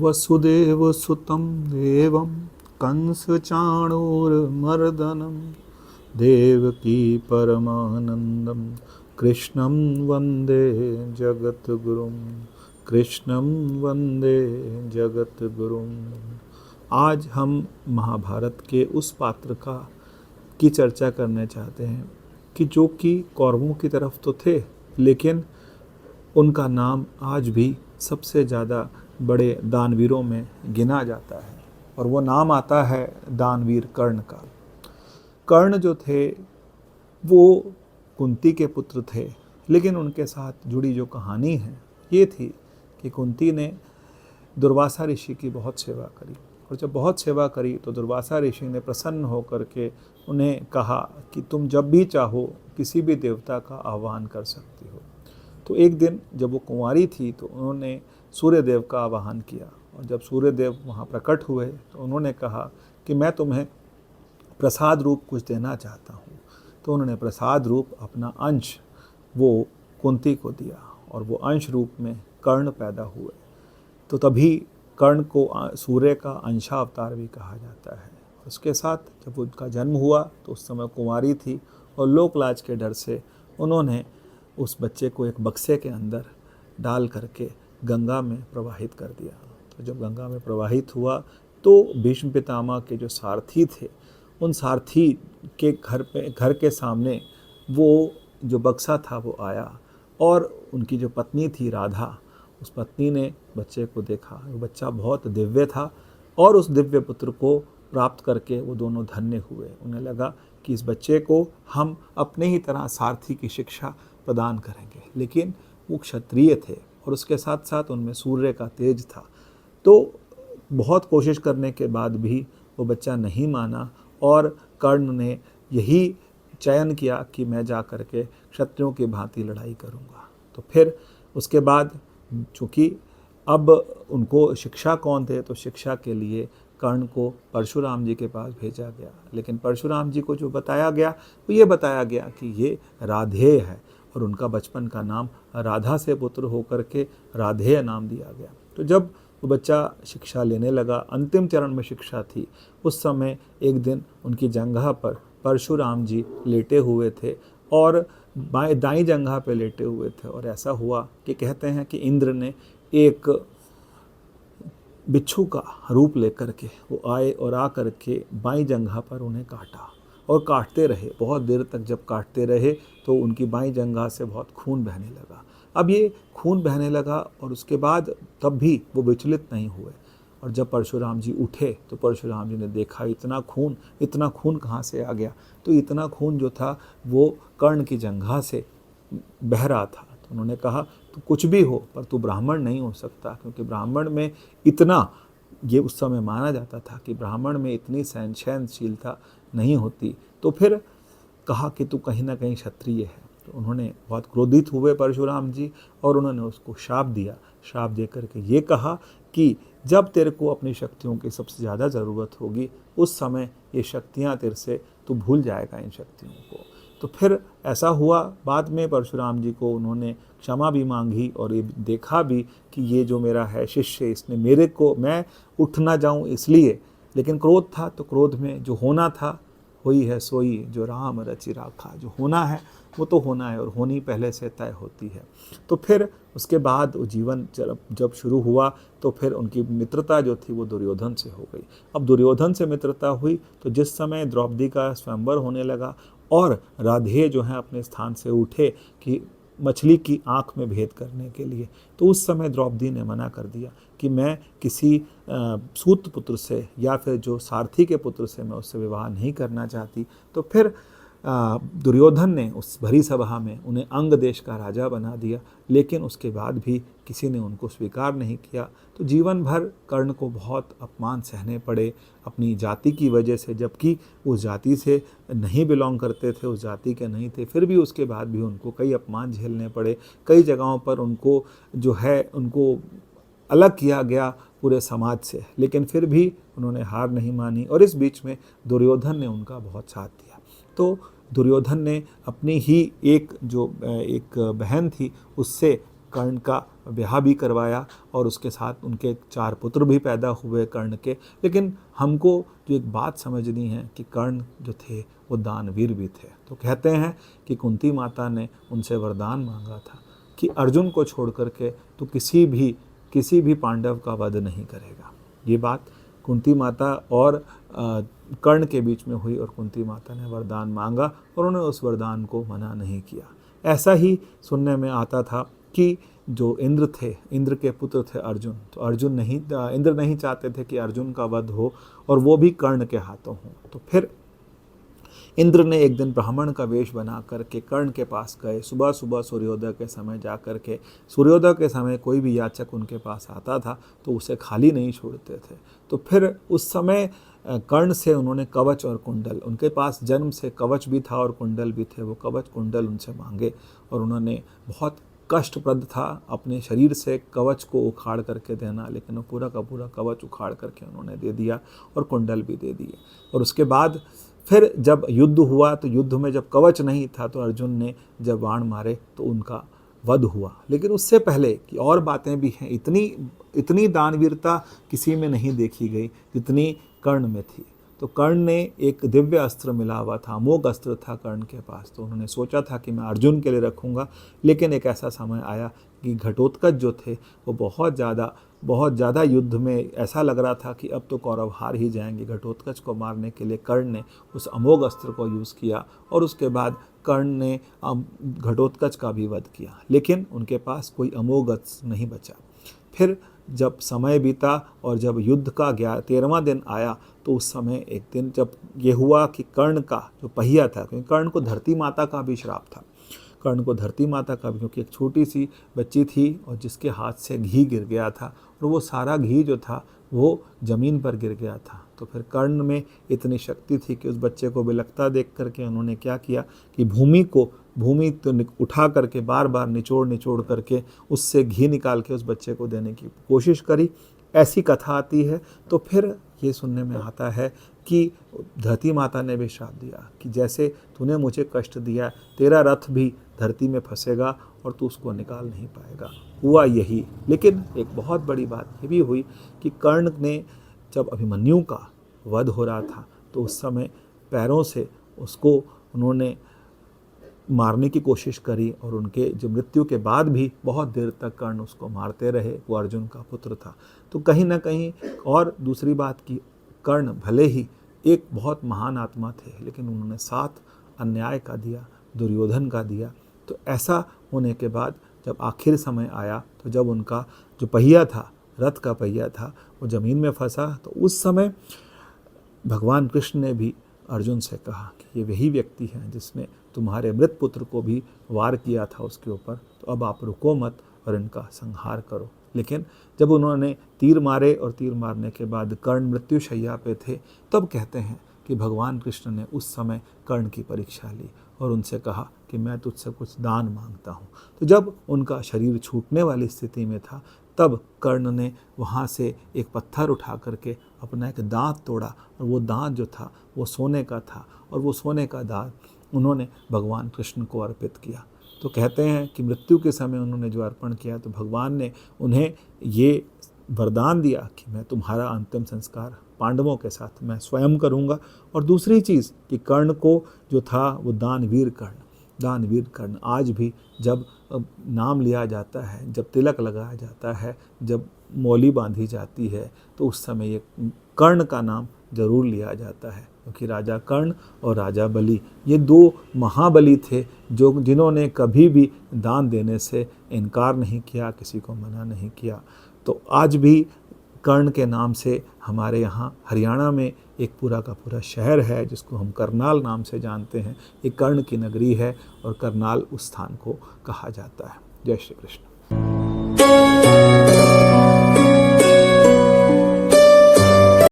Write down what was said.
वसुदेवसुतं देवं कंसचाणूरमर्दनं देवकी परमानन्दं कृष्णं वन्दे जगद्गुरुं। कृष्णं वन्दे जगद्गुरुं। आज हम महाभारत के उस पात्र की चर्चा करना चाहते हैं कि जो कि कौरवों की तरफ तो थे, लेकिन उनका नाम आज भी सबसे ज़्यादा बड़े दानवीरों में गिना जाता है, और वो नाम आता है दानवीर कर्ण का। कर्ण जो थे वो कुंती के पुत्र थे, लेकिन उनके साथ जुड़ी जो कहानी है ये थी कि कुंती ने दुर्वासा ऋषि की बहुत सेवा करी, और जब बहुत सेवा करी तो दुर्वासा ऋषि ने प्रसन्न होकर के उन्हें कहा कि तुम जब भी चाहो किसी भी देवता का आह्वान कर सकती हो। तो एक दिन जब वो कुंवारी थी तो उन्होंने सूर्यदेव का आवाहन किया, और जब सूर्यदेव वहाँ प्रकट हुए तो उन्होंने कहा कि मैं तुम्हें प्रसाद रूप कुछ देना चाहता हूँ। तो उन्होंने प्रसाद रूप अपना अंश वो कुंती को दिया, और वो अंश रूप में कर्ण पैदा हुए। तो तभी कर्ण को सूर्य का अंशावतार भी कहा जाता है। उसके साथ जब उनका जन्म हुआ तो उस समय कुंवारी थी, और लोकलाज के डर से उन्होंने उस बच्चे को एक बक्से के अंदर डाल करके गंगा में प्रवाहित कर दिया। तो जब गंगा में प्रवाहित हुआ तो भीष्म पितामह के जो सारथी थे, उन सारथी के घर के सामने वो जो बक्सा था वो आया, और उनकी जो पत्नी थी राधा, उस पत्नी ने बच्चे को देखा। वो बच्चा बहुत दिव्य था, और उस दिव्य पुत्र को प्राप्त करके वो दोनों धन्य हुए। उन्हें लगा कि इस बच्चे को हम अपने ही तरह सारथी की शिक्षा प्रदान करेंगे। लेकिन वो क्षत्रिय थे, और उसके साथ साथ उनमें सूर्य का तेज था। तो बहुत कोशिश करने के बाद भी वो बच्चा नहीं माना, और कर्ण ने यही चयन किया कि मैं जा कर के क्षत्रियों की भांति लड़ाई करूँगा। तो फिर उसके बाद चूँकि अब उनको शिक्षा कौन थे, तो शिक्षा के लिए कर्ण को परशुराम जी के पास भेजा गया। लेकिन परशुराम जी को जो बताया गया वो ये बताया गया कि ये राधेय है, और उनका बचपन का नाम राधा से पुत्र होकर के राधेय नाम दिया गया। तो जब वो बच्चा शिक्षा लेने लगा, अंतिम चरण में शिक्षा थी, उस समय एक दिन उनकी जंघा पर परशुराम जी लेटे हुए थे, और दाईं जंघा पे लेटे हुए थे। और ऐसा हुआ कि कहते हैं कि इंद्र ने एक बिच्छू का रूप लेकर के वो आए, और आ कर के बाईं जंघा पर उन्हें काटा, और काटते रहे बहुत देर तक। जब काटते रहे तो उनकी बाईं जंघा से बहुत खून बहने लगा। अब ये खून बहने लगा, और उसके बाद तब भी वो विचलित नहीं हुए। और जब परशुराम जी उठे तो परशुराम जी ने देखा इतना खून कहाँ से आ गया। तो इतना खून जो था वो कर्ण की जंघा से बह रहा था। तो उन्होंने कहा तू कुछ भी हो, पर तू ब्राह्मण नहीं हो सकता, क्योंकि ब्राह्मण में इतना, ये उस समय माना जाता था कि ब्राह्मण में इतनी सहनशीलता नहीं होती। तो फिर कहा कि तू कहीं ना कहीं क्षत्रिय है। तो उन्होंने बहुत क्रोधित हुए परशुराम जी, और उन्होंने उसको शाप दिया। शाप दे करके ये कहा कि जब तेरे को अपनी शक्तियों की सबसे ज़्यादा ज़रूरत होगी, उस समय ये शक्तियाँ तेरे से तू भूल जाएगा इन शक्तियों को। तो फिर ऐसा हुआ, बाद में परशुराम जी को उन्होंने क्षमा भी मांगी, और ये देखा भी कि ये जो मेरा है शिष्य, इसने मेरे को, मैं उठ ना जाऊँ इसलिए, लेकिन क्रोध था। तो क्रोध में जो होना था होई है सोई जो राम रचि राखा। जो होना है वो तो होना है, और होनी पहले से तय होती है। तो फिर उसके बाद जीवन जब शुरू हुआ तो फिर उनकी मित्रता जो थी वो दुर्योधन से हो गई। अब दुर्योधन से मित्रता हुई तो जिस समय द्रौपदी का स्वयंवर होने लगा, और राधेय जो हैं अपने स्थान से उठे कि मछली की आँख में भेद करने के लिए, तो उस समय द्रौपदी ने मना कर दिया कि मैं किसी सूत पुत्र से या फिर जो सारथी के पुत्र से मैं उससे विवाह नहीं करना चाहती। तो फिर दुर्योधन ने उस भरी सभा में उन्हें अंग देश का राजा बना दिया, लेकिन उसके बाद भी किसी ने उनको स्वीकार नहीं किया। तो जीवन भर कर्ण को बहुत अपमान सहने पड़े अपनी जाति की वजह से, जबकि उस जाति से नहीं बिलोंग करते थे, उस जाति के नहीं थे। फिर भी उसके बाद भी उनको कई अपमान झेलने पड़े। कई जगहों पर उनको जो है उनको अलग किया गया पूरे समाज से, लेकिन फिर भी उन्होंने हार नहीं मानी, और इस बीच में दुर्योधन ने उनका बहुत साथ दिया। तो दुर्योधन ने अपनी ही एक बहन थी उससे कर्ण का ब्याह भी करवाया और उसके साथ उनके 4 पुत्र भी पैदा हुए कर्ण के। लेकिन हमको जो एक बात समझनी है कि कर्ण जो थे वो दानवीर भी थे। तो कहते हैं कि कुंती माता ने उनसे वरदान मांगा था कि अर्जुन को छोड़ करके तो किसी भी पांडव का वध नहीं करेगा। ये बात कुंती माता और कर्ण के बीच में हुई और कुंती माता ने वरदान मांगा और उन्होंने उस वरदान को मना नहीं किया। ऐसा ही सुनने में आता था कि जो इंद्र थे, इंद्र के पुत्र थे अर्जुन, तो इंद्र नहीं चाहते थे कि अर्जुन का वध हो और वो भी कर्ण के हाथों हो। तो फिर इंद्र ने एक दिन ब्राह्मण का वेश बना करके कर्ण के पास गए। सुबह सुबह सूर्योदय के समय जा करके, सूर्योदय के समय कोई भी याचक उनके पास आता था तो उसे खाली नहीं छोड़ते थे। तो फिर उस समय कर्ण से उन्होंने कवच और कुंडल, उनके पास जन्म से कवच भी था और कुंडल भी थे, वो कवच कुंडल उनसे मांगे और उन्होंने बहुत कष्टप्रद था अपने शरीर से कवच को उखाड़ करके देना, लेकिन वो पूरा का पूरा कवच उखाड़ करके उन्होंने दे दिया और कुंडल भी दे दिए। और उसके बाद फिर जब युद्ध हुआ तो युद्ध में जब कवच नहीं था तो अर्जुन ने जब बाण मारे तो उनका वध हुआ। लेकिन उससे पहले कि और बातें भी हैं, इतनी दानवीरता किसी में नहीं देखी गई जितनी कर्ण में थी। तो कर्ण ने एक दिव्य अस्त्र मिला हुआ था, अमोघ अस्त्र था कर्ण के पास। तो उन्होंने सोचा था कि मैं अर्जुन के लिए रखूँगा, लेकिन एक ऐसा समय आया कि घटोत्कच जो थे वो बहुत ज़्यादा युद्ध में ऐसा लग रहा था कि अब तो कौरव हार ही जाएंगे। घटोत्कच को मारने के लिए कर्ण ने उस अमोघ अस्त्र को यूज़ किया और उसके बाद कर्ण ने घटोत्कच का भी वध किया, लेकिन उनके पास कोई अमोघ अस्त्र नहीं बचा। फिर जब समय बीता और जब युद्ध का 13वां दिन आया तो उस समय एक दिन जब ये हुआ कि कर्ण का जो पहिया था, क्योंकि कर्ण को धरती माता का भी श्राप था, कर्ण को धरती माता का भी, क्योंकि एक छोटी सी बच्ची थी और जिसके हाथ से घी गिर गया था और वो सारा घी जो था वो ज़मीन पर गिर गया था। तो फिर कर्ण में इतनी शक्ति थी कि उस बच्चे को बिलखता देख करके उन्होंने क्या किया कि भूमि तो उठा करके बार बार निचोड़ करके उससे घी निकाल के उस बच्चे को देने की कोशिश करी। ऐसी कथा आती है। तो फिर ये सुनने में आता है कि धरती माता ने भी श्राप दिया कि जैसे तूने मुझे कष्ट दिया, तेरा रथ भी धरती में फंसेगा और तू उसको निकाल नहीं पाएगा। हुआ यही। लेकिन एक बहुत बड़ी बात ये भी हुई कि कर्ण ने जब अभिमन्यु का वध हो रहा था तो उस समय पैरों से उसको उन्होंने मारने की कोशिश करी और उनके जो मृत्यु के बाद भी बहुत देर तक कर्ण उसको मारते रहे। वो अर्जुन का पुत्र था। तो कहीं ना कहीं और दूसरी बात की, कर्ण भले ही एक बहुत महान आत्मा थे, लेकिन उन्होंने साथ अन्याय का दिया, दुर्योधन का दिया। तो ऐसा होने के बाद जब आखिर समय आया तो जब उनका जो पहिया था, रथ का पहिया था, वो ज़मीन में फंसा, तो उस समय भगवान कृष्ण ने भी अर्जुन से कहा कि ये वही व्यक्ति है जिसने तुम्हारे मृत पुत्र को भी वार किया था उसके ऊपर, तो अब आप रुको मत और इनका संहार करो। लेकिन जब उन्होंने तीर मारे और तीर मारने के बाद कर्ण मृत्युशैया पे थे, तब कहते हैं कि भगवान कृष्ण ने उस समय कर्ण की परीक्षा ली और उनसे कहा कि मैं तुझसे कुछ दान मांगता हूँ। तो जब उनका शरीर छूटने वाली स्थिति में था, तब कर्ण ने वहाँ से एक पत्थर उठा करके अपना एक दांत तोड़ा और वो दांत जो था वो सोने का था और वो सोने का दांत उन्होंने भगवान कृष्ण को अर्पित किया। तो कहते हैं कि मृत्यु के समय उन्होंने जो अर्पण किया तो भगवान ने उन्हें ये वरदान दिया कि मैं तुम्हारा अंतिम संस्कार पांडवों के साथ मैं स्वयं करूँगा। और दूसरी चीज़ कि कर्ण को जो था वो दानवीर कर्ण आज भी जब नाम लिया जाता है, जब तिलक लगाया जाता है, जब मौली बांधी जाती है, तो उस समय ये कर्ण का नाम जरूर लिया जाता है, क्योंकि राजा कर्ण और राजा बलि ये 2 महाबली थे जिन्होंने कभी भी दान देने से इनकार नहीं किया, किसी को मना नहीं किया। तो आज भी कर्ण के नाम से हमारे यहाँ हरियाणा में एक पूरा का पूरा शहर है जिसको हम करनाल नाम से जानते हैं। ये कर्ण की नगरी है और करनाल उस स्थान को कहा जाता है। जय श्री कृष्ण।